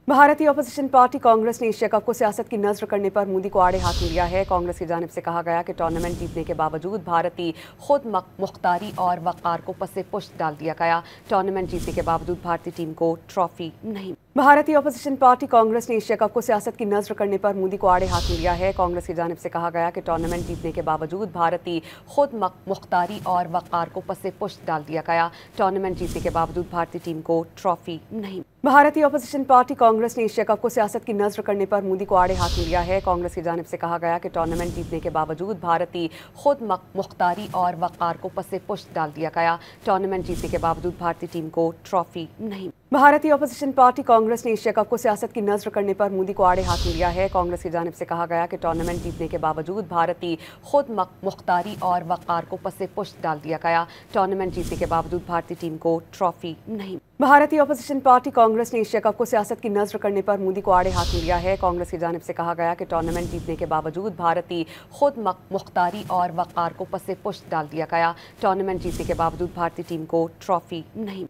भारतीय opposition party Congress ने Asia cup को सियासत की नजर करने पर मोदी को आड़े हाथ लिया है। कांग्रेस की जानिब से कहा गया कि टूर्नामेंट जीतने के बावजूद भारतीय खुद मुख्तारी और वक़ार को पसे पुश्त डाल दिया गया। टूर्नामेंट जीतने के बावजूद भारतीय टीम को ट्रॉफी नहीं। भारतीय अपोजिशन पार्टी कांग्रेस ने एशिया कप को सियासत की नजर करने पर मोदी को आड़े हाथ लिया है। कांग्रेस की जानिब से कहा गया कि टूर्नामेंट जीतने के बावजूद भारतीय खुद मुख्तारी और वक़ार को पसे पुश्त डाल दिया गया। टूर्नामेंट जीतने के बावजूद भारतीय टीम को ट्रॉफी नहीं। भारतीय अपोजिशन पार्टी कांग्रेस ने एशिया कप को सियासत की नजर करने पर मोदी को आड़े हाथ लिया है। कांग्रेस की जानिब से कहा गया कि टूर्नामेंट जीतने के बावजूद भारतीय खुद मुख्तारी और वक़ार को पसे पुश्त डाल दिया गया। टूर्नामेंट जीतने के बावजूद भारतीय टीम को ट्रॉफी नहीं। भारतीय अपोजिशन पार्टी कांग्रेस ने एशिया कप को सियासत की नजर करने पर मोदी को आड़े हाथ लिया है। कांग्रेस की जानिब से कहा गया कि टूर्नामेंट जीतने के बावजूद भारतीय खुद मुख्तारी और वक़ार को पसे पुश्त डाल दिया गया। टूर्नामेंट जीतने के बावजूद भारतीय टीम को ट्रॉफी नहीं। भारतीय अपोजिशन पार्टी कांग्रेस ने एशिया कप को सियासत की नजर करने पर मोदी को आड़े हाथ लिया है। कांग्रेस की जानिब से कहा गया कि टूर्नामेंट जीतने के बावजूद भारतीय खुद मुख्तारी और वक़ार को पसे पुश्त डाल दिया गया। टूर्नामेंट जीतने के बावजूद भारतीय टीम को ट्रॉफी नहीं।